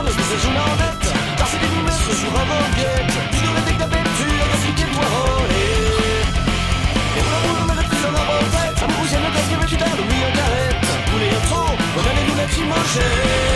sur le visage ou en tête. Parce que nous mettre sur un banquette. Tu devrais t'éclater dessus, à expliquer toi voler. Et voilà, vous le mettez sur la banquette. Ça me pousse à ne pas se tu t'as l'oubli en carrette. Vous les trop, on allait nous la chimocher.